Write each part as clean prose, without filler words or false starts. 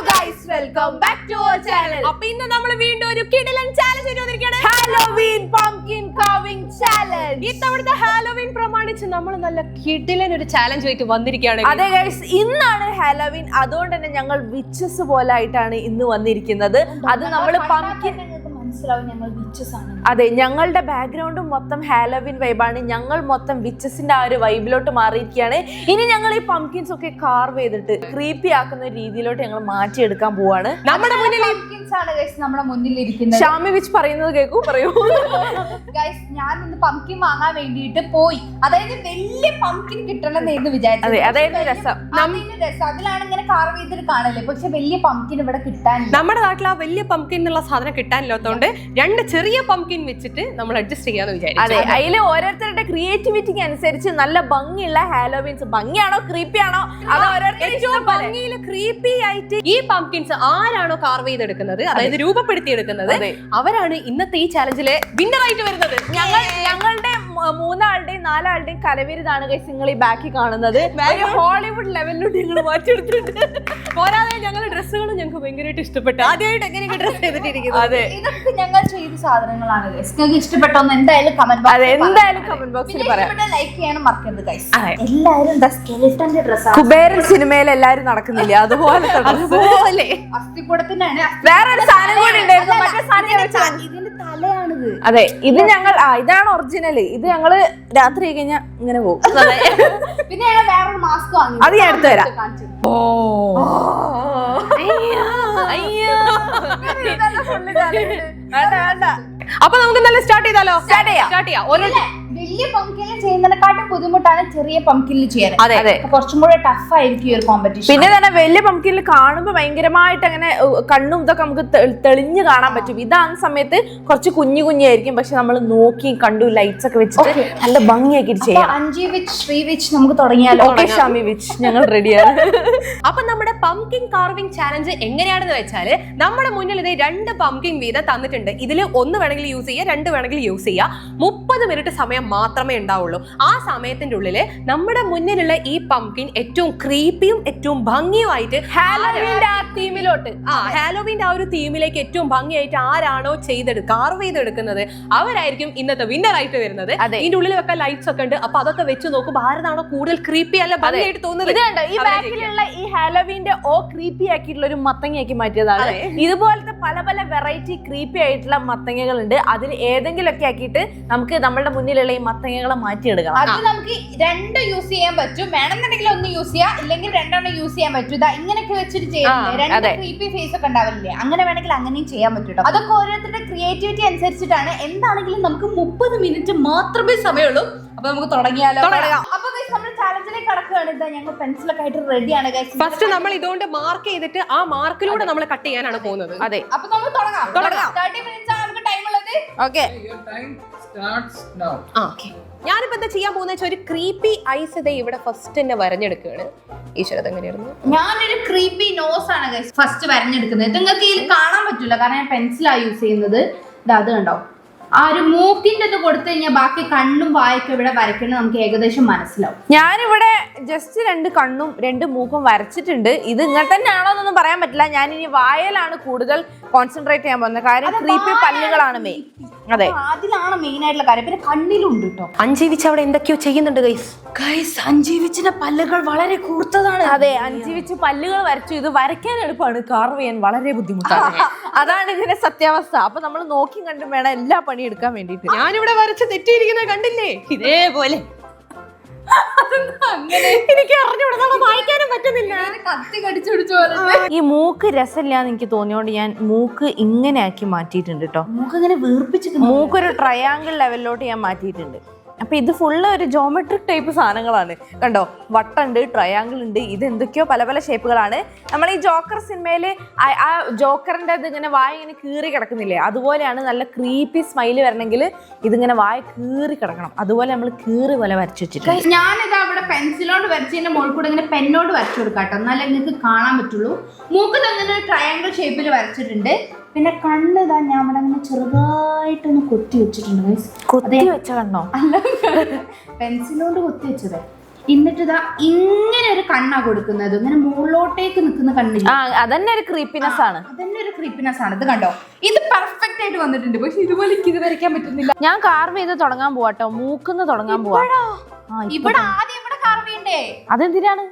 guys, welcome back to our channel. അപ്പോൾ ഇന്ന് നമ്മൾ വീണ്ടും ഒരു കിടിലൻ ചാലഞ്ച് ചെയ്തുകൊണ്ടിരിക്കുകയാണ്. Halloween pumpkin carving challenge. ഇത്തവണത്തെ ഹാലോവീൻ പ്രമാണിച്ച് നമ്മൾ നല്ല കിടിലൻ ഒരു ചാലഞ്ച് ആയിട്ട് വന്നിരിക്കുകയാണ്. അതെ ഗൈസ്, ഇന്നാണ് ഹാലോവീൻ. അതുകൊണ്ട് തന്നെ ഞങ്ങൾ വിച്ചസ് പോലെ ആയിട്ടാണ് ഇന്ന് വന്നിരിക്കുന്നത്. അത് നമ്മൾ പംകിൻ, അതെ, ഞങ്ങളുടെ ബാക്ക്ഗ്രൗണ്ടും മൊത്തം ഹാലോവീൻ വൈബാണ്. ഞങ്ങൾ മൊത്തം വിച്ചസിന്റെ ആ ഒരു വൈബിലോട്ട് മാറിയിരിക്കുകയാണ്. ഇനി ഞങ്ങൾ ഈ പംകിൻസ് ഒക്കെ കാർവ് ചെയ്തിട്ട് ക്രീപ്പി ആക്കുന്ന രീതിയിലോട്ട് ഞങ്ങൾ മാറ്റിയെടുക്കാൻ പോവാണ്. നമ്മുടെ മുന്നിൽ നമ്മുടെ മുന്നിലിരിക്കുന്നത് ഷാമി വിച്ച് പറയുന്നത് കേൾക്കൂ, പറയൂ. ഗൈസ്, ഞാൻ ഇന്ന് പംകിൻ വാങ്ങാൻ വേണ്ടിയിട്ട് പോയി. അതായത് വലിയ പംകിൻ കിട്ടണമെന്ന് വിചാരിച്ചു. അതായത് രസം, അതിലാണ് ഇങ്ങനെ കാർവ് ചെയ്തിട്ട് കാണല്ലേ. പക്ഷെ വലിയ പംകിൻ ഇവിടെ കിട്ടാൻ, നമ്മുടെ നാട്ടിൽ ആ വലിയ പംകിൻ എന്നുള്ള സാധനം കിട്ടാനില്ലാത്തതുകൊണ്ട് രണ്ട് ചെറിയ പംകിൻ വെച്ചിട്ട് നമ്മൾ അഡ്ജസ്റ്റ് ചെയ്യാന്ന് വിചാരിച്ചു. അതെ, അതിൽ ഓരോരുത്തരുടെ ക്രിയേറ്റിവിറ്റിക്ക് അനുസരിച്ച് നല്ല ഭംഗിയുള്ള ഹാലോവീൻസ്, ഭംഗിയാണോ ക്രീപ്പി ആണോ അത് ഓരോരുത്തരും ഭംഗിയിൽ ക്രീപ്പി ആയിട്ട് ഈ പംകിൻസ് ആരാണോ കാർവ് ചെയ്തെടുക്കുന്നത്, അതായത് രൂപപ്പെടുത്തിയെടുക്കുന്നത്, അവരാണ് ഇന്നത്തെ ഈ ചാലഞ്ചിലെ വിന്നർ ആയിട്ട് വരുന്നത്. ഞങ്ങളുടെ മൂന്നാളുടെയും നാലാളുടെയും കലവിരുതാണ് ഗൈസ് നിങ്ങൾ ഈ ബാക്കി കാണുന്നത്. ഹോളിവുഡ് ലെവലിലോട്ട് ഞങ്ങൾ മാറ്റിയെടുത്തിട്ടുണ്ട്. പോരാതെ ഞങ്ങളുടെ ഡ്രസ്സുകളും ഞങ്ങൾക്ക് ഭയങ്കരമായിട്ട് ഇഷ്ടപ്പെട്ടു. ആദ്യമായിട്ട് എങ്ങനെയൊക്കെ ഡ്രസ് ചെയ്തിട്ടിരിക്കുന്നത്. അതെ, ഇതൊക്കെ ഞങ്ങൾ ചെയ്ത സാധനങ്ങളാണ് ഗൈസ്. നിങ്ങൾക്ക് ഇഷ്ടപ്പെട്ടോന്ന് എന്തായാലും കമന്റ് ബോക്സിൽ പറയാം. ലൈക്ക് ചെയ്യാനും മറക്കരുത് ഗൈസ്. എല്ലാവരും സ്കെലിറ്റന്റെ ഡ്രസ്സാണ്. കുബേരൻ സിനിമയിൽ എല്ലാരും നടക്കുന്നില്ല, അതുപോലെ അസ്ഥിക്കൂടത്തിനാണ്. വേറൊരു സാധനം കൂടി ഉണ്ടായിരുന്നു, മറ്റേ സാധനം ഇതിന്റെ തലയാണിത്. അതെ, ഇത് ഞങ്ങൾ ഇതാണ് ഒറിജിനൽ. ഇത് ഞങ്ങള് രാത്രി കഴിഞ്ഞാൽ ഇങ്ങനെ പോകും. പിന്നെ ഞങ്ങൾ വേറൊരു മാസ്ക് വാങ്ങി, അത് ഞാൻ എടുത്തു തരാം. അപ്പൊ നമുക്ക് നല്ല സ്റ്റാർട്ട് ചെയ്താലോ? സ്റ്റാർട്ട് ചെയ്യാം. വലിയ പംകിനിൽ ചെയ്യുന്നതിനെക്കാട്ടും ബുദ്ധിമുട്ടാണ് ചെറിയ പംകിനിൽ ചെയ്യാൻ. അതെ, കുറച്ചും കൂടെ ടഫ് ആയിരിക്കും ഈ ഒരു കോമ്പറ്റീഷൻ. പിന്നെ തന്നെ വലിയ പംകിനിൽ കാണുമ്പോ ഭയങ്കരമായിട്ട് അങ്ങനെ കണ്ണും ഇതൊക്കെ നമുക്ക് തെളിഞ്ഞു കാണാൻ പറ്റും. ഇതാകുന്ന സമയത്ത് കുറച്ച് കുഞ്ഞു കുഞ്ഞായിരിക്കും, പക്ഷെ നമ്മൾ നോക്കി കണ്ടു ലൈറ്റ്സ് ഒക്കെ വെച്ചിട്ട് നല്ല ഭംഗിയാക്കി ചെയ്യാം. അഞ്ചി വിച്ച്, ശ്രീ വിച്ച് നമുക്ക് തുടങ്ങിയാലോ? ഷാമി വിച്ച്, ഞങ്ങൾ റെഡിയാണ്. അപ്പൊ നമ്മുടെ പംകിൻ കാർവിംഗ് ചാലഞ്ച് എങ്ങനെയാണെന്ന് വെച്ചാല്, നമ്മുടെ മുന്നിൽ ഇത് 2 പംകിൻ വീതം തന്നിട്ടുണ്ട്. ഇതിൽ 1 വേണമെങ്കിൽ യൂസ് ചെയ്യാം, 2 വേണമെങ്കിൽ യൂസ് ചെയ്യാം. 30 മിനിറ്റ് സമയം മാത്രമേ ഉണ്ടാവുള്ളൂ. ആ സമയത്തിന്റെ ഉള്ളില് നമ്മുടെ മുന്നിലുള്ള ഈ പംകിൻ ഏറ്റവും ക്രീപ്പിയും ഏറ്റവും ഭംഗിയുമായിട്ട് ഹാലോവീന്റെ ആ തീമിലോട്ട്, ഹാലോവീന്റെ ആ ഒരു തീമിലേക്ക് ഏറ്റവും ഭംഗിയായിട്ട് ആരാണോ കാർവ് ചെയ്തെടുക്കുന്നത് അവരായിരിക്കും ഇന്നത്തെ വിന്നർ ആയിട്ട് വരുന്നത്. ഇതിന്റെ ഉള്ളിൽ വെക്കാൻ ലൈറ്റ്സ് ഒക്കെ ഉണ്ട്. അപ്പൊ അതൊക്കെ വെച്ച് നോക്കുമ്പോൾ ആരാണോ കൂടുതൽ ക്രീപ്പി അല്ല ഭംഗിയായിട്ട് തോന്നുന്നത്. ഈ ബാക്കിലുള്ള ഈ ഹാലോവീന്റെ ക്രീപ്പി ആക്കിയിട്ടുള്ള ഒരു മത്തങ്ങയാക്കി മാറ്റിയതാണ്. ഇതുപോലത്തെ പല പല വെറൈറ്റി ക്രീപ്പി ആയിട്ടുള്ള മത്തങ്ങകളുണ്ട്. അതിൽ ഏതെങ്കിലും ഒക്കെ ആക്കിയിട്ട് നമുക്ക് നമ്മുടെ മുന്നിലുള്ള ഈ മത്തങ്ങകളെ മാറ്റിയെടുക്കണം. അത് നമുക്ക് 2 യൂസ് ചെയ്യാൻ പറ്റും. വേണമെന്നുണ്ടെങ്കിൽ 1 യൂസ് ചെയ്യാം, ഇല്ലെങ്കിൽ 2 യൂസ് ചെയ്യാൻ പറ്റും. ഇതാ ഇങ്ങനെയൊക്കെ വെച്ചിട്ട് ചെയ്യുന്നില്ലേ, 2 ക്രീപ്പി ഫേസ് ഒക്കെ ഉണ്ടാവില്ലേ, അങ്ങനെ വേണമെങ്കിൽ അങ്ങനെയും ചെയ്യാൻ പറ്റും. അതൊക്കെ ഓരോരുത്തരുടെ ക്രിയേറ്റിവിറ്റി അനുസരിച്ചിട്ടാണ്. എന്താണെങ്കിലും നമുക്ക് 30 മിനിറ്റ് മാത്രമേ സമയമുള്ളൂ. അപ്പൊ നമുക്ക് തുടങ്ങിയാലോ? അപ്പൊ നമ്മൾ ചാലഞ്ചിലേക്ക് കടക്കുകയാണ്. ഇതാ ഞങ്ങൾ പെൻസിലൊക്കെ ആയിട്ട് റെഡിയാണ് ഗൈസ്. ഫസ്റ്റ് നമ്മൾ ഇതുകൊണ്ട് മാർക്ക് ചെയ്തിട്ട് ആ മാർക്കിലൂടെ നമ്മൾ കട്ട് ചെയ്യാനാണ് പോകുന്നത്. അതെ, അപ്പൊ നമ്മൾ തുടങ്ങാം. 30 മിനിറ്റ്സ് ആണ് നമുക്ക് ടൈം ഉള്ളത്. ഓക്കെ, ഞാനിപ്പോ എന്താ ചെയ്യാൻ പോകുന്ന ഒരു ക്രീപ്പി ഐസ് ഇതേ ഇവിടെ ഫസ്റ്റ് തന്നെ വരഞ്ഞെടുക്കുകയാണ്. ഈശ്വരത് എങ്ങനെയായിരുന്നു? ഞാനൊരു ക്രീപ്പി നോസ് ആണ് ഗൈസ് ഫസ്റ്റ് വരഞ്ഞെടുക്കുന്നത്. നിങ്ങൾക്ക് ഇതിൽ കാണാൻ പറ്റില്ല, കാരണം ഞാൻ പെൻസിലാണ് യൂസ് ചെയ്യുന്നത്. അത് കണ്ടോ, ആ ഒരു മൂക്കിന്റെ ഇത് കൊടുത്തു കഴിഞ്ഞാൽ ബാക്കി കണ്ണും വായൊക്കെ ഇവിടെ വരയ്ക്കുന്നത് നമുക്ക് ഏകദേശം മനസ്സിലാവും. ഞാനിവിടെ ജസ്റ്റ് 2 കണ്ണും 2 മൂക്കും വരച്ചിട്ടുണ്ട്. ഇത് ഇങ്ങനെ തന്നെയാണോ എന്നൊന്നും പറയാൻ പറ്റില്ല. ഞാൻ ഇനി വായലാണ് കൂടുതൽ കോൺസെൻട്രേറ്റ് ചെയ്യാൻ പോകുന്നത്, കാരണം ക്രീപ്പി പല്ലുകളാണ് മെയിൻ. അതെ, അതിലാണ് മെയിൻ ആയിട്ടുള്ള കാര്യം. പിന്നെ കണ്ണിലുണ്ട് കേട്ടോ. അഞ്ജീവിച്ച് അവിടെ എന്തൊക്കെയോ ചെയ്യുന്നുണ്ട് ഗൈസ്. അഞ്ജീവിച്ചിന്റെ പല്ലുകൾ വളരെ കൂർത്തതാണ്. അതെ, അഞ്ജീവിച്ച് പല്ലുകൾ വരച്ചു. ഇത് വരയ്ക്കാൻ എളുപ്പമാണ്, കാർവ് ചെയ്യാൻ വളരെ ബുദ്ധിമുട്ടാണ്. അതാണ് ഇതിന്റെ സത്യാവസ്ഥ. അപ്പൊ നമ്മൾ നോക്കി കണ്ടും വേണം എല്ലാ പണി എടുക്കാൻ വേണ്ടിട്ട്. ഞാനിവിടെ വരച്ച് തെറ്റിയിരിക്കുന്നത് കണ്ടില്ലേ? ഇതേപോലെ എനിക്ക് അറിഞ്ഞുകൂടാ, വായിക്കാനും പറ്റുന്നില്ല. കത്തി കടിച്ചു പിടിച്ചു. ഈ മൂക്ക് രസമില്ലാന്ന് എനിക്ക് തോന്നിയോണ്ട് ഞാൻ മൂക്ക് ഇങ്ങനെ ആക്കി മാറ്റിയിട്ടുണ്ട് കേട്ടോ. മൂക്ക് ഇങ്ങനെ വീർപ്പിച്ച്, മൂക്കൊരു ട്രയാങ്കിൾ ലെവലിലോട്ട് ഞാൻ മാറ്റിയിട്ടുണ്ട്. അപ്പൊ ഇത് ഫുള്ള് ഒരു ജോമെട്രിക് ടൈപ്പ് സാധനങ്ങളാണ്. കണ്ടോ, വട്ടുണ്ട്, ട്രയാങ്കിൾ ഉണ്ട്, ഇത് എന്തൊക്കെയോ പല പല ഷേപ്പുകളാണ്. നമ്മൾ ഈ ജോക്കർ സിനിമയില് ആ ജോക്കറിന്റെ ഇത് ഇങ്ങനെ വായ ഇങ്ങനെ കീറി കിടക്കുന്നില്ലേ, അതുപോലെയാണ്. നല്ല ക്രീപ്പി സ്മൈല് വരണമെങ്കിൽ ഇതിങ്ങനെ വായ കീറി കിടക്കണം. അതുപോലെ നമ്മൾ കീറി പോലെ വരച്ചു വെച്ചിട്ടുണ്ട്. ഞാനിത് അവിടെ പെൻസിലോണ്ട് വരച്ചതിന്റെ മുകളിൽ കൂടെ ഇങ്ങനെ പെന്നോട് വരച്ചു കൊടുക്കാട്ടോ, എന്നാലേ നിങ്ങൾക്ക് കാണാൻ പറ്റുള്ളൂ. മൂക്ക് തന്നെ ട്രയാങ്കിൾ ഷേപ്പിൽ വരച്ചിട്ടുണ്ട്. പിന്നെ കണ്ണ് ഇതാ ഞാൻ അവിടെ അങ്ങനെ ചെറുതായിട്ടൊന്ന് കൊത്തി വെച്ചിട്ടുണ്ട്. കൊത്തി വെച്ച കണ്ണോ? അല്ല, പെൻസിലോണ്ട് കൊത്തി വെച്ചത്. എന്നിട്ട് ഇതാ ഇങ്ങനെ ഒരു കണ്ണാ കൊടുക്കുന്നത്, ഇങ്ങനെ മുകളിലോട്ടേക്ക് നിൽക്കുന്ന കണ്ണില്ല. അതന്നെ ഒരു ക്രീപ്പിനെസ് ആണ്. അതന്നെ ഒരു ക്രീപ്പിനെസ് ആണ്. ഇത് കണ്ടോ, ഇത് പെർഫെക്റ്റ് ആയിട്ട് വന്നിട്ടുണ്ട്. പക്ഷെ ഇതുപോലെ എനിക്ക് ഇത് വരയ്ക്കാൻ പറ്റുന്നില്ല. ഞാൻ കാർവ് ചെയ്ത് തുടങ്ങാൻ പോവാട്ടോ, മൂക്കുന്ന് തുടങ്ങാൻ പോവാ. ഇവിടെ ആദ്യം ഇവിടെ കാർവ് ചെയ്യണ്ടേ? അതെന്തിനാണ്?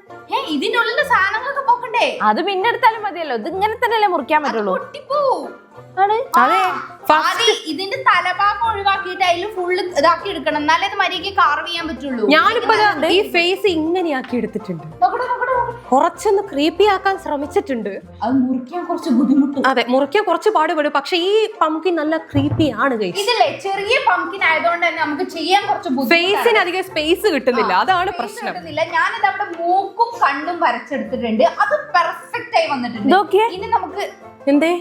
ഇതിനുള്ളിൽ സാധനങ്ങളൊക്കെ പോക്കണ്ടേ? അത് പിന്നെ എടുത്താലും മതിയല്ലോ, ഇത് ഇങ്ങനെ തന്നെയല്ലേ മുറിക്കാൻ പറ്റുള്ളൂ. ഇതിന്റെ തലഭാഗം ഒഴിവാക്കിയിട്ട് അതിൽ ഫുള്ള് ഇതാക്കി എടുക്കണം, എന്നാലേ ഇത് മര്യാദയ്ക്ക് കാർവ് ചെയ്യാൻ പറ്റുള്ളൂ. ഞാനിപ്പോ ഈ ഫേസ് ഇങ്ങനെയാക്കി എടുത്തിട്ടുണ്ട്, കുറച്ചൊന്ന് ക്രീപ്പി ആക്കാൻ ശ്രമിച്ചിട്ടുണ്ട്. അത് മുറിക്കാൻ കുറച്ച് ബുദ്ധിമുട്ട്. അതെ, മുറിക്കാൻ കുറച്ച് പാടുപെടും. പക്ഷെ ഈ പംകിൻ നല്ല ക്രീപ്പി ആണ്. ഇതില്ലേ ചെറിയ പംകിൻ ആയതുകൊണ്ട് തന്നെ നമുക്ക് ചെയ്യാൻ കുറച്ച് ഫേസിന് അധികം സ്പേസ് കിട്ടുന്നില്ല, അതാണ് പ്രശ്നം. ഞാനിത് അവിടെ മൂക്കും കണ്ണും വരച്ചെടുത്തിട്ടുണ്ട്, അത് പെർഫെക്റ്റ് ആയി വന്നിട്ടുണ്ട്. ഇനി നമുക്ക് എന്തേ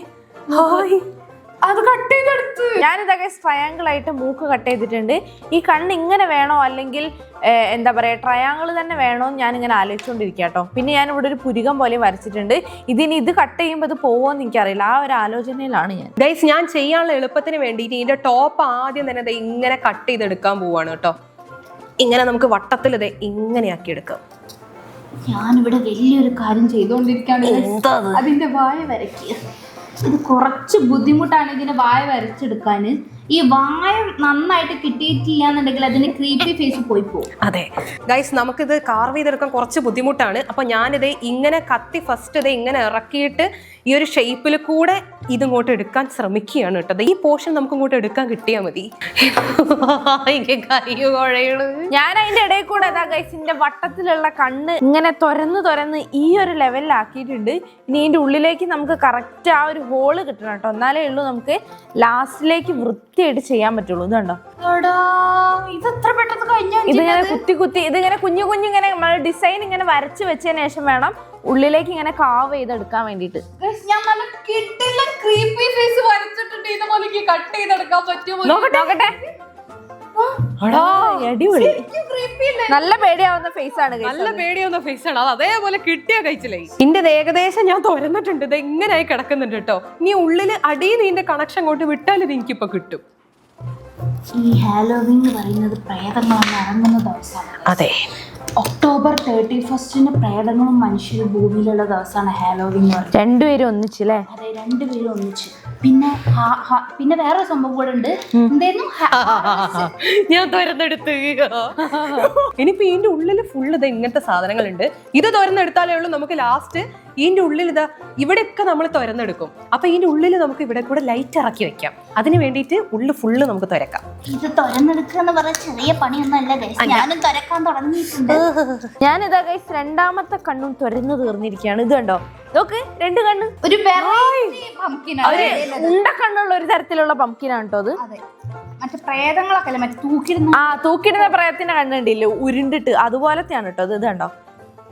അത് കട്ട് ചെയ്തെടുത്ത് ഞാനിതൊക്കെ ട്രയാങ്കിൾ ആയിട്ട് മൂക്ക് കട്ട് ചെയ്തിട്ടുണ്ട്. ഈ കണ്ണ് ഇങ്ങനെ വേണോ അല്ലെങ്കിൽ എന്താ പറയാ ട്രയാങ്കിൾ തന്നെ വേണോ ഞാനിങ്ങനെ ആലോചിച്ചുകൊണ്ടിരിക്കുക കേട്ടോ. പിന്നെ ഞാൻ ഇവിടെ ഒരു പുരികം പോലെ വരച്ചിട്ടുണ്ട്. ഇതിന് ഇത് കട്ട് ചെയ്യുമ്പോൾ ഇത് പോവോന്ന് എനിക്കറിയില്ല, ആ ഒരു ആലോചനയിലാണ് ഞാൻ. ഗൈസ്, ഞാൻ ചെയ്യാനുള്ള എളുപ്പത്തിന് വേണ്ടിയിട്ട് ഇതിന്റെ ടോപ്പ് ആദ്യം തന്നെ ഇങ്ങനെ കട്ട് ചെയ്തെടുക്കാൻ പോവാണ് കേട്ടോ. ഇങ്ങനെ നമുക്ക് വട്ടത്തിൽ ഇത് ഇങ്ങനെയാക്കി എടുക്കാം. ഞാനിവിടെ വലിയൊരു കാര്യം ചെയ്തുകൊണ്ടിരിക്കുകയാണ്. അതിന്റെ വായ വരയ്ക്കുക. ഇത് കുറച്ച് ബുദ്ധിമുട്ടാണ് ഇതിന് വായ വരച്ചെടുക്കാൻ. ഈ വായ നന്നായിട്ട് കിട്ടിയിട്ടില്ല എന്നുണ്ടെങ്കിൽ അതിന് ക്രീപ്പി ഫേസ് പോയി പോകും. അതെ ഗൈസ്, നമുക്കിത് കാർവ് ചെയ്തെടുക്കാൻ കുറച്ച് ബുദ്ധിമുട്ടാണ്. അപ്പൊ ഞാനിത് ഇങ്ങനെ കത്തി ഫസ്റ്റ് ഇത് ഇങ്ങനെ ഇറക്കിയിട്ട് ഈ ഒരു ഷേപ്പിൽ കൂടെ ഇതിങ്ങോട്ട് എടുക്കാൻ ശ്രമിക്കുകയാണ് കേട്ടോ. ഈ പോർഷൻ നമുക്ക് ഇങ്ങോട്ട് എടുക്കാൻ കിട്ടിയാൽ മതി. ഞാൻ അതിന്റെ ഇടയിൽ കൂടെ ഗൈസിന്റെ വട്ടത്തിലുള്ള കണ്ണ് ഇങ്ങനെ തുരന്ന് ഈ ഒരു ലെവലിലാക്കിയിട്ടുണ്ട്. ഇനി ഇതിന്റെ ഉള്ളിലേക്ക് നമുക്ക് കറക്റ്റ് ആ ഒരു ഹോള് കിട്ടണം കേട്ടോ, എന്നാലേ ഉള്ളൂ നമുക്ക് ലാസ്റ്റിലേക്ക് വൃത്തിയായിട്ട് ചെയ്യാൻ പറ്റുള്ളൂ. ഇത് കണ്ടോ, ഇതിങ്ങനെ കുത്തി ഇതിങ്ങനെ കുഞ്ഞു ഇങ്ങനെ ഡിസൈൻ ഇങ്ങനെ വരച്ച് വെച്ചതിന് ശേഷം വേണം ഉള്ളിലേക്ക് ഇങ്ങനെ കാവ് ചെയ്തെടുക്കാൻ വേണ്ടിട്ട്. നോക്കട്ടെ, അടിപൊളി, നല്ല പേടിയാവുന്ന ഫേസ് ആണ്. നല്ല പേടിയാവുന്ന ഫേസ് ആണ്. അത് അതേപോലെ കിട്ടിയ കഴിച്ചില്ലേ. ഇതിന്റെ ഏകദേശം ഞാൻ തുറന്നിട്ടുണ്ട്, ഇത് ഇങ്ങനെയായി കിടക്കുന്നുണ്ട് കേട്ടോ. ഇനി ഉള്ളില് അടിയിൽ ഇതിന്റെ കണക്ഷൻ അങ്ങോട്ട് വിട്ടാൽ ഇത് എനിക്കിപ്പോ കിട്ടും. ഈ ഹാലോവീൻ എന്ന് പറയുന്നത് പ്രേതങ്ങളാണ് ഇറങ്ങുന്ന ദിവസമാണ്. അതെ, ഒക്ടോബർ 31 പ്രേതങ്ങളും മനുഷ്യരും ഭൂമിയിലുള്ള ദിവസമാണ് ഹാലോവീൻ എന്ന് പറയുന്നത്. രണ്ടുപേരും ഒന്നിച്ചല്ലേ? അതെ, രണ്ടുപേരും ഒന്നിച്ച്. പിന്നെ വേറെ സംഭവം കൂടെ ഉണ്ട്. എന്തായിരുന്നു? ഞാൻ തുറന്നെടുത്ത്. ഇനിയിപ്പോ ഇതിന്റെ ഉള്ളില് ഫുള്ള് ഇത് ഇങ്ങനത്തെ സാധനങ്ങളുണ്ട്. ഇത് തുറന്നെടുത്താലേ ഉള്ളൂ നമുക്ക് ലാസ്റ്റ് ഇതിന്റെ ഉള്ളിൽ ഇതാ ഇവിടെയൊക്കെ നമ്മൾ തുറന്നെടുക്കും. അപ്പൊ ഇതിന്റെ ഉള്ളിൽ നമുക്ക് ഇവിടെ കൂടെ ലൈറ്റ് ഇറക്കി വെക്കാം. അതിന് വേണ്ടിയിട്ട് ഉള്ളിൽ ഫുള്ള് നമുക്ക് തുറക്കാം. ഇത് തുറന്നെടുക്കുക എന്ന് പറഞ്ഞ ചെറിയ പണിയൊന്നുമല്ല ഗൈസ്, ഞാനും തുറക്കാൻ തുടങ്ങിയിട്ടുണ്ട്. ഞാനിതാ ഗൈസ് രണ്ടാമത്തെ കണ്ണും തുറന്നു തീർന്നിരിക്കുകയാണ്. ഇത് കണ്ടോ, നോക്ക്, രണ്ട് കണ്ണ്, ഒരു ഉണ്ട കണ്ണുള്ള ഒരു തരത്തിലുള്ള പംകിനാണ് കേട്ടോ അത്. മറ്റേ പ്രേതങ്ങളൊക്കെ മറ്റേ തൂക്കിടുന്ന പ്രേതത്തിന്റെ കണ്ണുണ്ടില്ലേ ഉരുണ്ടിട്ട്, അതുപോലത്തെയാണ് കേട്ടോ ഇത്. കണ്ടോ,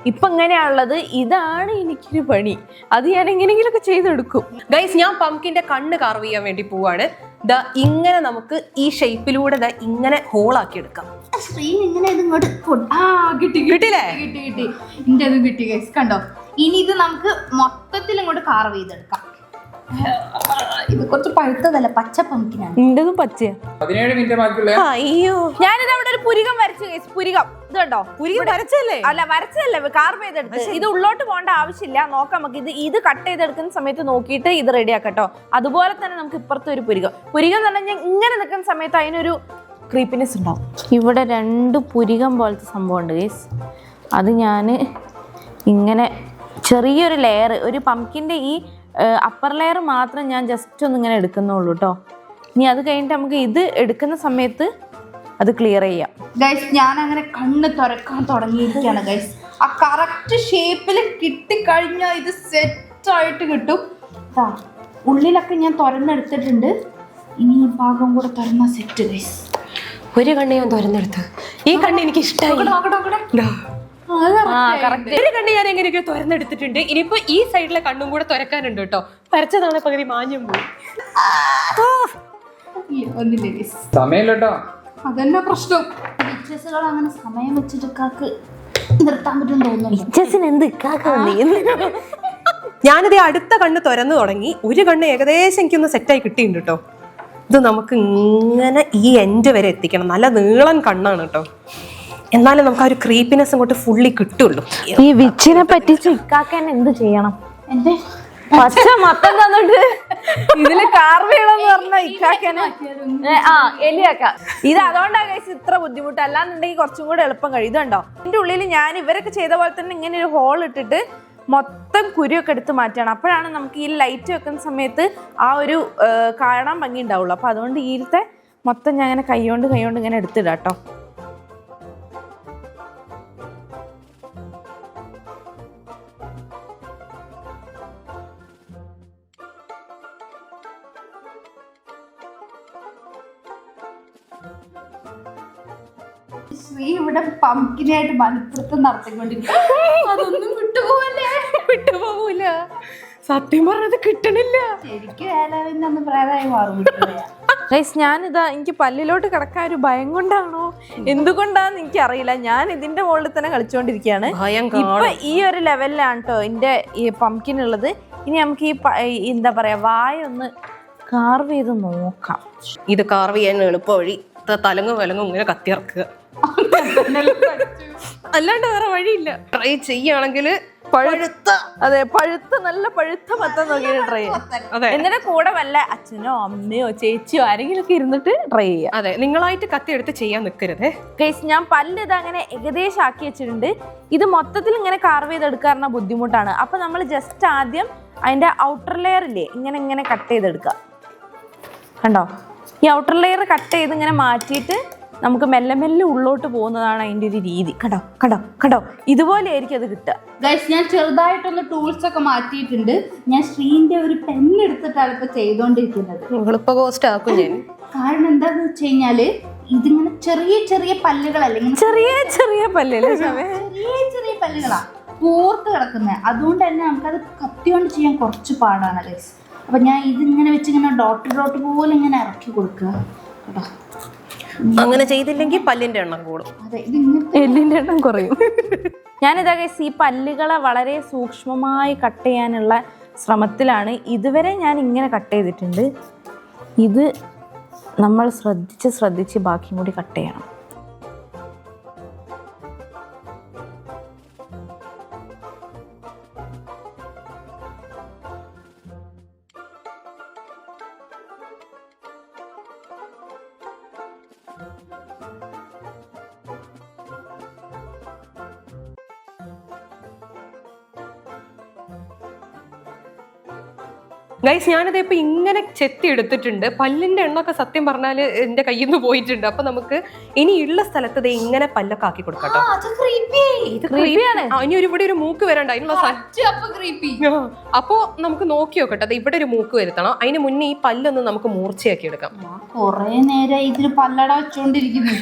ഇപ്പൊ എങ്ങനെയാണുള്ളത്, ഇതാണ് എനിക്കൊരു പണി. അത് ഞാൻ എങ്ങനെയെങ്കിലൊക്കെ ചെയ്തെടുക്കും. ഗൈസ്, ഞാൻ പംകിന്റെ കണ്ണ് കാർവ് ചെയ്യാൻ വേണ്ടി പോവാണ്. ദാ ഇങ്ങനെ നമുക്ക് ഈ ഷേപ്പിലൂടെ ഇങ്ങനെ ഹോളാക്കി എടുക്കാം. കിട്ടില്ലേ? ഇന്റെ അത് കിട്ടി ഗൈസ്, കണ്ടോ. ഇനി ഇത് നമുക്ക് മൊത്തത്തിൽ ഇങ്ങോട്ട് കാർവ് ചെയ്തെടുക്കാം. ഇത് കുറച്ച് പഴുത്തതല്ല, പച്ച പംകിനാണ്. ഇന്റതും പച്ചയാ. 17 മിനിറ്റ് ബാക്കിയുള്ള. അയ്യോ, ഞാനിത് അവിടെ ഒരു പുരികം വരച്ചു ഗൈസ്. പുരികം ഇത് കണ്ടോ, പുരികം വരച്ചല്ലേ? അല്ല, വരച്ചതല്ലേ, കാർവ് ചെയ്തെടുത്ത്. ഇത് ഉള്ളോട്ട് പോകേണ്ട ആവശ്യമില്ല. നോക്കാം നമുക്ക് ഇത് കട്ട് ചെയ്തെടുക്കുന്ന സമയത്ത് നോക്കിയിട്ട് ഇത് റെഡി ആക്കട്ടോ. അതുപോലെ തന്നെ നമുക്ക് ഇപ്പുറത്തെ ഒരു പുരികം എന്ന് പറഞ്ഞാൽ ഇങ്ങനെ നിൽക്കുന്ന സമയത്ത് അതിനൊരു ക്രീപ്പിനെസ് ഉണ്ടാവും. ഇവിടെ രണ്ട് പുരികം പോലത്തെ സംഭവം ഉണ്ട് ഗൈസ്. അത് ഞാൻ ഇങ്ങനെ ചെറിയൊരു ലെയർ, ഒരു പംകിൻ്റെ ഈ അപ്പർ ലെയർ മാത്രം ഞാൻ ജസ്റ്റ് ഒന്ന് ഇങ്ങനെ എടുക്കുന്നുള്ളൂ കേട്ടോ. ഇനി അത് കഴിഞ്ഞിട്ട് നമുക്ക് ഇത് എടുക്കുന്ന സമയത്ത് അത് ക്ലിയർ ചെയ്യാം. ഗൈസ്, ഞാൻ അങ്ങനെ കണ്ണ് തുറക്കാൻ തുടങ്ങിയിരിക്കുകയാണ് ഗൈസ്. ആ കറക്റ്റ് ഷേപ്പിൽ കിട്ടിക്കഴിഞ്ഞാൽ ഇത് സെറ്റായിട്ട് കിട്ടും. ഉള്ളിലൊക്കെ ഞാൻ തുറന്നെടുത്തിട്ടുണ്ട്. ഇനി ഈ ഭാഗം കൂടെ തുറന്ന സെറ്റ് ഗൈസ്. ഒരു കണ്ണ് ഞാൻ തുറന്നെടുത്ത്. ഈ കണ്ണ് എനിക്ക് ഇഷ്ടമായി. ഒരു കണ്ണ് ഞാൻ എങ്ങനെയൊക്കെ തുറന്നെടുത്തിട്ടുണ്ട്. ഇനിയിപ്പോ ഈ സൈഡിലെ കണ്ണും കൂടെ തുറക്കാനുണ്ട് കേട്ടോ. വരച്ചതാണ് പകുതി മാഞ്ഞും പോയി. സമയല്ലോ, അതന്നെ പ്രശ്നം. അങ്ങനെ സമയം വെച്ചിട്ട് നിർത്താൻ പറ്റും തോന്നുന്നു. ഞാനിത് അടുത്ത കണ്ണ് തുറന്നു തുടങ്ങി. ഒരു കണ്ണ് ഏകദേശം എനിക്കൊന്ന് സെറ്റായി കിട്ടിയിട്ടുണ്ട് കേട്ടോ. ഇത് നമുക്ക് ഇങ്ങനെ ഈ എൻഡ് വരെ എത്തിക്കണം. നല്ല നീളം കണ്ണാണ് കേട്ടോ. എന്നാലും നമുക്ക് ആ ഒരു ക്രീപ്പിനെസ് അങ്ങോട്ട് ഫുള്ളി കിട്ടുള്ളൂ. ഈ വിച്ചിനെ പറ്റിച്ച് ഇക്കാക്കാൻ എന്ത് ചെയ്യണം? എന്റെ പച്ച മത്തം തന്നിട്ട് ഇതില് കാർവ് ചെയ്യണമെന്ന് പറഞ്ഞ ഇക്കാക്കനെ എലിയാക്ക. ഇത് അതുകൊണ്ടാ ഗൈസ് ഇത്ര ബുദ്ധിമുട്ട്. അല്ലാന്നുണ്ടെങ്കിൽ കുറച്ചും കൂടെ എളുപ്പം കഴിയും. ഇതുണ്ടോ ഇതിന്റെ ഉള്ളിൽ ഞാൻ ഇവരൊക്കെ ചെയ്ത പോലെ തന്നെ ഇങ്ങനെ ഒരു ഹോൾ ഇട്ടിട്ട് മൊത്തം കുരുവൊക്കെ എടുത്ത് മാറ്റണം. അപ്പോഴാണ് നമുക്ക് ഈ ലൈറ്റ് വെക്കുന്ന സമയത്ത് ആ ഒരു കാണാൻ ഭംഗി ഉണ്ടാവുള്ളൂ. അപ്പൊ അതുകൊണ്ട് ഈലത്തെ മൊത്തം ഞാൻ അങ്ങനെ കൈകൊണ്ട് ഇങ്ങനെ എടുത്തിടാം കേട്ടോ. ശ്രീ ഇവിടെ പംകിനായിട്ട് മലപ്പുറത്ത് നടത്തിക്കൊണ്ടിരിക്കും. അതൊന്നും വിട്ടുപോകൂല. സത്യം പറഞ്ഞത് കിട്ടണില്ല. ശരിക്കും ഏലവിനൊന്ന് പ്രായമായി മാറും. ഞാനിതാ എനിക്ക് പല്ലിലോട്ട് കിടക്കാൻ ഒരു ഭയം കൊണ്ടാണോ എന്തുകൊണ്ടാന്ന് എനിക്ക് അറിയില്ല. ഞാൻ ഇതിന്റെ മുകളിൽ തന്നെ കളിച്ചുകൊണ്ടിരിക്കുകയാണ്. ഇപ്പൊ ഈ ഒരു ലെവലിലാണ് കേട്ടോ എന്റെ ഈ പംകിൻ ഉള്ളത്. ഇനി നമുക്ക് ഈ എന്താ പറയാ വായ ഒന്ന് കാർവ് ചെയ്ത് നോക്കാം. ഇത് കാർവ് ചെയ്യാൻ എളുപ്പ വഴി തലങ്ങും വിലങ്ങും ഇങ്ങനെ കത്തിയിറക്കുക, അല്ലാണ്ട് വേറെ വഴിയില്ല. ട്രൈ ചെയ്യുകയാണെങ്കിൽ പഴുത്ത നല്ല പഴുത്ത മത്തം നോക്കിയിട്ട് ട്രൈ ചെയ്യാം. എന്നിട്ട് കൂടെ വല്ല അച്ഛനോ അമ്മയോ ചേച്ചിയോ ആരെങ്കിലും ഒക്കെ ഇരുന്നിട്ട് ട്രൈ ചെയ്യാം. അതെ, നിങ്ങളായിട്ട് കത്തി എടുത്ത് ചെയ്യാൻ നിൽക്കരുത് ഗയ്സ്. ഞാൻ പല്ല് ഇത് അങ്ങനെ ഏകദേശം ആക്കി വെച്ചിട്ടുണ്ട്. ഇത് മൊത്തത്തിൽ ഇങ്ങനെ കാർവ് ചെയ്തെടുക്കാറുള്ള ബുദ്ധിമുട്ടാണ്. അപ്പൊ നമ്മൾ ജസ്റ്റ് ആദ്യം അതിന്റെ ഔട്ടർ ലെയർ ഇല്ലേ ഇങ്ങനെ കട്ട് ചെയ്തെടുക്കുക. കണ്ടോ, ഈ ഔട്ടർ ലെയർ കട്ട് ചെയ്ത് ഇങ്ങനെ മാറ്റിയിട്ട് നമുക്ക് മെല്ലെ മെല്ലെ ഉള്ളോട്ട് പോകുന്നതാണ് അതിന്റെ ഒരു രീതി. കടോ ഇതുപോലെ ആയിരിക്കും അത് കിട്ടുക. ഗൈസ്, ഞാൻ ചെറുതായിട്ടൊന്ന് ടൂൾസ് ഒക്കെ മാറ്റിയിട്ടുണ്ട്. ഞാൻ ശ്രീന്റെ ഒരു പെണ്ണ് എടുത്തിട്ടാണ് ഇപ്പൊ ചെയ്തോണ്ടിരിക്കുന്നത്. എളുപ്പ കോസ്റ്റ് ആക്കും ഞാൻ. കാരണം എന്താന്ന് വെച്ച് കഴിഞ്ഞാല് ഇതിങ്ങനെ ചെറിയ പല്ലുകളല്ലേ, ചെറിയ പല്ലല്ലേ, ചെറിയ പല്ലുകളാ പൂർത്ത് കിടക്കുന്നത്. അതുകൊണ്ട് തന്നെ നമുക്കത് കത്തിയോണ്ട് ചെയ്യാൻ കുറച്ച് പാടാണ് ഗൈസ്. അപ്പൊ ഞാൻ ഇതിങ്ങനെ വെച്ച് ഇങ്ങനെ ഡോട്ട് പോലെ ഇങ്ങനെ ഇറക്കി കൊടുക്കുക കേട്ടോ. അങ്ങനെ ചെയ്തില്ലെങ്കിൽ പല്ലിന്റെ എണ്ണം കൂടും. അതെ, ഇത് എല്ലിന്റെ എണ്ണം കുറയും. ഞാനിതാ ഗയ്സ് ഈ പല്ലുകളെ വളരെ സൂക്ഷ്മമായി കട്ട് ചെയ്യാനുള്ള ശ്രമത്തിലാണ്. ഇതുവരെ ഞാൻ ഇങ്ങനെ കട്ട് ചെയ്തിട്ടുണ്ട്. ഇത് നമ്മൾ ശ്രദ്ധിച്ച് ബാക്കിയും കൂടി കട്ട് ചെയ്യണം. ഗൈസ്, ഞാനിത് ഇപ്പൊ ഇങ്ങനെ ചെത്തി എടുത്തിട്ടുണ്ട്. പല്ലിന്റെ എണ്ണൊക്കെ സത്യം പറഞ്ഞാല് എന്റെ കയ്യിൽ നിന്ന് പോയിട്ടുണ്ട്. അപ്പൊ നമുക്ക് ഇനി ഉള്ള സ്ഥലത്ത് ഇങ്ങനെ പല്ലൊക്കെ ആക്കി കൊടുക്കാം. ഇനി ഇവിടെ ഒരു മൂക്ക് വരണ്ട, അതിനുള്ള അപ്പൊ നമുക്ക് നോക്കി നോക്കട്ടെ. ഇവിടെ ഒരു മൂക്ക് വരുത്തണം. അതിന് മുന്നേ ഈ പല്ലൊന്ന് നമുക്ക് മൂർച്ചയാക്കി എടുക്കാം. കൊറേ നേരം ഇതിന് പല്ലട വെച്ചോണ്ടിരിക്കുന്നു.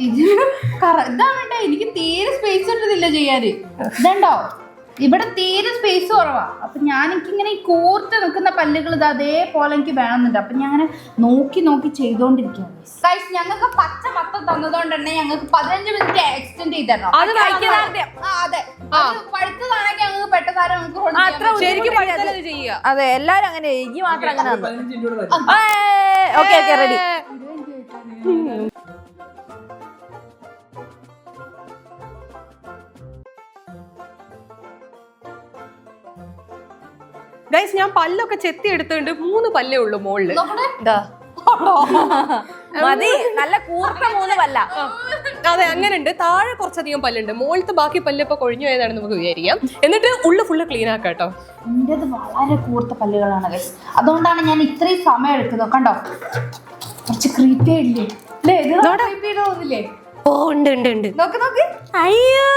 ഇതാണ് എനിക്ക് തീരെ സ്പേസ് കിട്ടുന്നില്ല ചെയ്യാന്. ഇതുണ്ടോ, ഇവിടെ തീരെ സ്പേസ് കുറവാ. അപ്പൊ എനിക്കിങ്ങനെ ഈ കൂർത്ത് നിൽക്കുന്ന പല്ലുകൾ ഇത് അതേപോലെ എനിക്ക് വേണമെന്നുണ്ട്. അപ്പൊ ഞാൻ അങ്ങനെ നോക്കി ചെയ്തോണ്ടിരിക്കുകയാണ്. ഞങ്ങൾക്ക് പച്ച മത്തം തന്നതുകൊണ്ട് തന്നെ ഞങ്ങൾക്ക് 15 മിനിറ്റ് എക്സ്റ്റെൻഡ് ചെയ്തോ. അത് അതെ, പഴുത്തതാണെങ്കിൽ ഞങ്ങൾക്ക് പെട്ടെന്ന് അതെ, എല്ലാരും അങ്ങനെ ഈ മാത്രം അങ്ങനെ. Okay ready. ഗൈസ്, ഞാൻ പല്ലൊക്കെ ചെത്തി എടുത്തിട്ടുണ്ട്. 3 പല്ലേ ഉള്ളൂ മുകളില്. മതി, നല്ല കൂർത്ത 3 പല്ല. അതെ, അങ്ങനെ ഉണ്ട്. താഴെ കുറച്ചധികം പല്ലുണ്ട്. മുകളിലത്തെ ബാക്കി പല്ല് ഇപ്പൊ കൊഴിഞ്ഞു പോയതാണ് നമുക്ക് വിചാരിക്കാം. എന്നിട്ട് ഉള്ളു ഫുള്ള് ക്ലീൻ ആക്കാം കേട്ടോ. എന്റേത് വളരെ കൂർത്ത പല്ലുകളാണ് ഗൈസ്. അതുകൊണ്ടാണ് ഞാൻ ഇത്രയും സമയം എടുക്കുന്നത്. കണ്ടോ, കുറച്ച് ക്രീപ്പേ ഇല്ലേ? തോന്നില്ലേ? ഓ, ഉണ്ട്. നോക്ക്. അയ്യോ,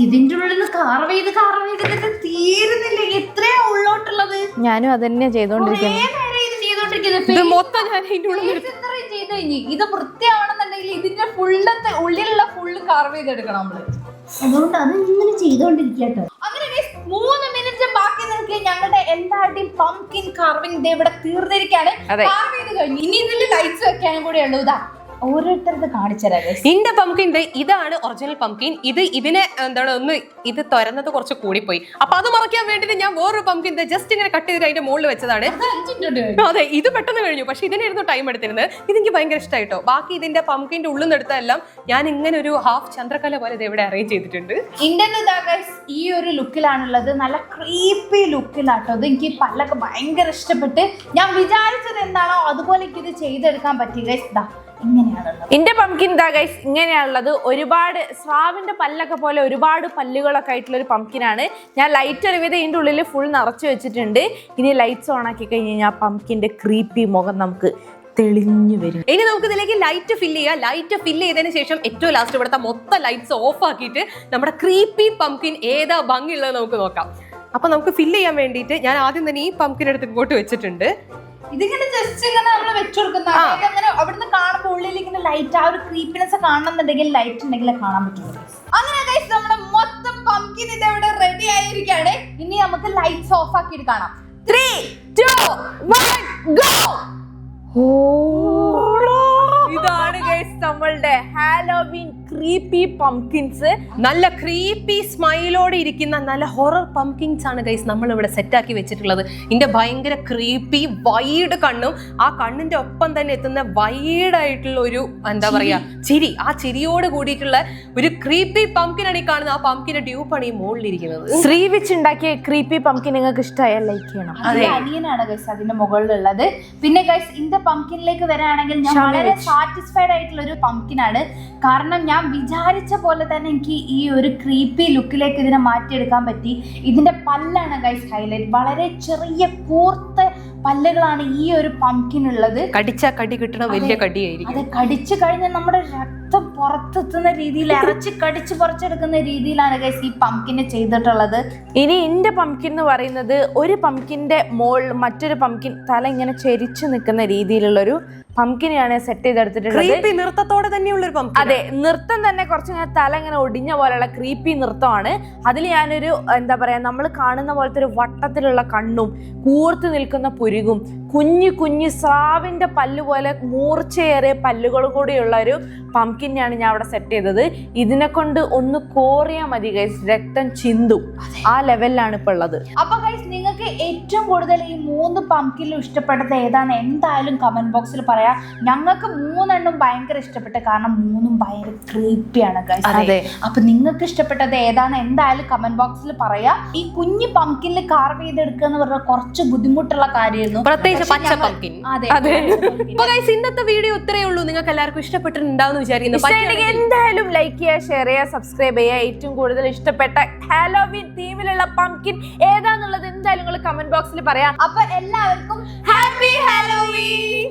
ഇതിന്റെ ഉള്ളിൽ കാർവ് ചെയ്തിട്ട് തീരുന്നില്ല. എത്രയാ ഉള്ളോട്ടുള്ളത്? ഞാനും അതന്നെ ചെയ്തോണ്ടിരിക്കുന്നു. ഇത് വൃത്തിയാവണമെന്നുണ്ടെങ്കിൽ ഇതിന്റെ ഉള്ളിലുള്ള ഫുള്ള് കാർവ് ചെയ്തെടുക്കണം നമ്മള്. അതുകൊണ്ട് അത് ഇങ്ങനെ ചെയ്തോണ്ടിരിക്കട്ടോ. അങ്ങനെ 3 മിനിറ്റ് ബാക്കി നിങ്ങൾക്ക് ഞങ്ങളുടെ എല്ലാവരുടെയും പംകിൻ കാർവിംഗ് ഇവിടെ തീർന്നിരിക്കുകയാണ്. കാർവ് ചെയ്ത് കഴിഞ്ഞു. ഇനി ഇതിൽ ലൈറ്റ്സ് വെക്കാനും കൂടെ ഉള്ളൂ. ഇതാ ഓരോരുത്തരത് കാണിച്ചുതരാം. ഇന്റെ പംകിൻ ഇതാണ് ഒറിജിനൽ പംകിൻ. ഇതിനെ എന്താണ് ഇത് തുറന്നത് കുറച്ച് കൂടിപ്പോയി. അപ്പൊ അത് മറക്കാൻ വേണ്ടിട്ട് ഞാൻ വേറൊരു പംകിൻ ജസ്റ്റ് ഇങ്ങനെ കട്ട് ചെയ്ത് അതിന്റെ മുകളിൽ വെച്ചതാണ്. അതെ, ഇത് പെട്ടെന്ന് കഴിഞ്ഞു. പക്ഷെ ഇതിനായിരുന്നു ടൈം എടുത്തിരുന്നത്. ഇതെനിക്ക് ഭയങ്കര ഇഷ്ടമായിട്ടോ. ബാക്കി ഇതിന്റെ പംകിന്റെ ഉള്ളിൽ നിന്ന് എടുത്തതെല്ലാം ഞാൻ ഇങ്ങനെ ഒരു ഹാഫ് ചന്ദ്രകല പോലെ ഇത് ഇവിടെ അറേഞ്ച് ചെയ്തിട്ടുണ്ട്. ഈ ഒരു ലുക്കിലാണുള്ളത്. നല്ല ക്രീപ്പി ലുക്കിലാട്ടോ. അത് എനിക്ക് പല്ലൊക്കെ ഭയങ്കര ഇഷ്ടപ്പെട്ട് ഞാൻ വിചാരിച്ചത് എന്താണോ അതുപോലെ എനിക്ക് ഇത് ചെയ്തെടുക്കാൻ പറ്റി ഗൈസ്. ഇന്റെ പംകിൻ ദാ ഗൈസ് ഇങ്ങനെയാണുള്ളത്. ഒരുപാട് സ്രാവിന്റെ പല്ലൊക്കെ പോലെ ഒരുപാട് പല്ലുകളൊക്കെ ആയിട്ടുള്ള ഒരു പംകിനാണ്. ഞാൻ ലൈറ്റ് ഒരുവിധം ഇതിന്റെ ഉള്ളിൽ ഫുൾ നിറച്ചു വെച്ചിട്ടുണ്ട്. ഇനി ലൈറ്റ്സ് ഓൺ ആക്കി കഴിഞ്ഞാൽ പംകിന്റെ ക്രീപ്പി മുഖം നമുക്ക് തെളിഞ്ഞു വരും. ഇനി നമുക്ക് ഇതിലേക്ക് ലൈറ്റ് ഫില്ല് ചെയ്യാം. ലൈറ്റ് ഫില്ല് ചെയ്തതിന് ശേഷം ഏറ്റവും ലാസ്റ്റ് ഇവിടുത്തെ മൊത്തം ലൈറ്റ്സ് ഓഫ് ആക്കിയിട്ട് നമ്മുടെ ക്രീപ്പി പംകിൻ ഏതാ ഭംഗിയുള്ളത് നമുക്ക് നോക്കാം. അപ്പൊ നമുക്ക് ഫില്ല് ചെയ്യാൻ വേണ്ടിയിട്ട് ഞാൻ ആദ്യം തന്നെ ഈ പംകിൻ എടുത്ത് ഇങ്ങോട്ട് വെച്ചിട്ടുണ്ട്. ഇതിങ്ങനെ ജസ്റ്റ് ഇങ്ങനെ നമ്മൾ വെച്ചുകൊടുക്കുന്ന അങ്ങനെ അവിടുന്ന് കാണുമ്പോൾ ഉള്ളിൽ ഇങ്ങനെ ലൈറ്റ് ആ ഒരു ക്രീപ്പിനെസ് കാണണമെന്നുണ്ടെങ്കിൽ ലൈറ്റ് ഉണ്ടെങ്കിൽ കാണാൻ പറ്റുള്ളൂ. അങ്ങനെ ഗൈസ് നമ്മുടെ മൊത്തം പംകിൻ ഇത് ഇവിടെ റെഡി ആയിരിക്കുകയാണ്. ഇനി നമുക്ക് ലൈറ്റ്സ് ഓഫ് ആക്കിയിട്ട് കാണാം. 3, 2, 1 go. ഇതാണ് ഗൈസ് നമ്മളുടെ ഹാലോവീൻ ക്രീപ്പി പംകിൻസ്. നല്ല ക്രീപ്പി സ്മൈലോടെ ഇരിക്കുന്ന നല്ല ഹൊറർ പംകിൻസ് ആണ് ഗൈസ് നമ്മൾ ഇവിടെ സെറ്റ് ആക്കി വെച്ചിട്ടുള്ളത്. ഇതിന്റെ ഭയങ്കര ക്രീപ്പി വൈഡ് കണ്ണും ആ കണ്ണിന്റെ ഒപ്പം തന്നെ എത്തുന്ന വൈഡ് ആയിട്ടുള്ള ഒരു എന്താ പറയാ ചിരി. ആ ചിരിയോട് കൂടിയിട്ടുള്ള ഒരു ക്രീപ്പി പംകിനാണ് ഈ കാണുന്നത്. ആ പംകിന്റെ ഡ്യൂപ്പാണ് ഈ മുകളിലിരിക്കുന്നത്. ശ്രീ വെച്ച് ഉണ്ടാക്കിയ ക്രീപ്പി പംകിൻ നിങ്ങൾക്ക് ഇഷ്ടമായ ലൈക്ക് ചെയ്യണം. അനിയനാണ് ഗൈസ് അതിന്റെ മുകളിലുള്ളത്. പിന്നെ ഗൈസ് ഇതിന്റെ പംകിനിലേക്ക് വരാണെങ്കിൽ ഞാൻ വളരെ സാറ്റിസ്ഫൈഡ് ആയിട്ടുള്ള ഒരു പംകിനാണ്. കാരണം ഞാൻ വിചാരിച്ച പോലെ തന്നെ എനിക്ക് ഈ ഒരു ക്രീപ്പി ലുക്കിലേക്ക് ഇതിനെ മാറ്റിയെടുക്കാൻ പറ്റി. ഇതിന്റെ പല്ലാണ് ഗൈസ് ഹൈലൈറ്റ്. വളരെ ചെറിയ കൂർത്ത പല്ലുകളാണ് ഈ ഒരു പംകിനുള്ളത്. കടിച്ചാ കടി കിട്ടണ വലിയ കടിയായിരിക്കും. അത് കടിച്ചു കഴിഞ്ഞാൽ നമ്മുടെ രക്തം പുറത്തെത്തുന്ന രീതിയിൽ ഇറച്ചി കടിച്ചു പറിച്ചെടുക്കുന്ന രീതിയിലാണ് ഗൈസ് ഈ പംകിനെ ചെയ്തിട്ടുള്ളത്. ഇനി ഇന്റെ പംകിൻ എന്ന് പറയുന്നത് ഒരു പംകിന്റെ മോളിൽ മറ്റൊരു പംകിൻ തല ഇങ്ങനെ ചെരിച്ചു നിൽക്കുന്ന രീതിയിലുള്ളൊരു പംകിനെയാണ് സെറ്റ് ചെയ്തെടുത്തിട്ടുള്ളത്. നൃത്തത്തോടെ തന്നെയുള്ളൊരു പംകിൻ. അതെ, നൃത്തം തന്നെ കുറച്ച് ഇങ്ങനെ തല ഇങ്ങനെ ഒടിഞ്ഞ പോലെയുള്ള ക്രീപ്പി നൃത്തമാണ്. അതിൽ ഞാനൊരു എന്താ പറയാ നമ്മൾ കാണുന്ന പോലത്തെ ഒരു വട്ടത്തിലുള്ള കണ്ണും കൂർത്ത് നിൽക്കുന്ന പുരുകും കുഞ്ഞു കുഞ്ഞു സ്രാവിന്റെ പല്ല് പോലെ മൂർച്ചയേറിയ പല്ലുകൾ കൂടിയുള്ള ഒരു പംകിനെയാണ് ഞാൻ അവിടെ സെറ്റ് ചെയ്തത്. ഇതിനെ കൊണ്ട് ഒന്ന് കോറിയാ മതി ഗൈസ്, രക്തം ചിന്തും. ആ ലെവലിലാണ് ഇപ്പൊ ഉള്ളത്. അപ്പൊ ഗൈസ് നിങ്ങൾക്ക് ഏറ്റവും കൂടുതൽ ഈ 3 പംകിനിലും ഇഷ്ടപ്പെട്ടത് ഏതാണ് എന്തായാലും കമന്റ് ബോക്സിൽ പറയാം. ഞങ്ങൾക്ക് 3 ഭയങ്കര ഇഷ്ടപ്പെട്ടു. കാരണം 3 ഭയങ്കര ക്രീപ്പിയാണ് ഗൈസ്. അപ്പൊ നിങ്ങൾക്ക് ഇഷ്ടപ്പെട്ടത് ഏതാണ് എന്തായാലും കമന്റ് ബോക്സിൽ പറയാ. ഈ കുഞ്ഞു പംകിനിൽ കാർവ് ചെയ്തെടുക്കുക എന്ന് പറഞ്ഞാൽ കുറച്ച് ബുദ്ധിമുട്ടുള്ള കാര്യമായിരുന്നു. പച്ച പംകിൻ. ഇന്നത്തെ വീഡിയോ ഇത്രയേ ഉള്ളൂ. നിങ്ങൾക്ക് എല്ലാവർക്കും ഇഷ്ടപ്പെട്ടിട്ടുണ്ടാവുമെന്ന് വിചാരിക്കുന്നു. എന്തായാലും ലൈക്ക് ചെയ്യുക, ഷെയർ ചെയ്യുക, സബ്സ്ക്രൈബ് ചെയ്യുക. ഏറ്റവും കൂടുതൽ ഇഷ്ടപ്പെട്ട ഹാലോവീൻ തീമിലുള്ള പംകിൻ ഏതാന്നുള്ളത് എന്തായാലും നിങ്ങൾ കമന്റ് ബോക്സിൽ പറയാം. അപ്പൊ എല്ലാവർക്കും ഹാപ്പി ഹാലോവീൻ.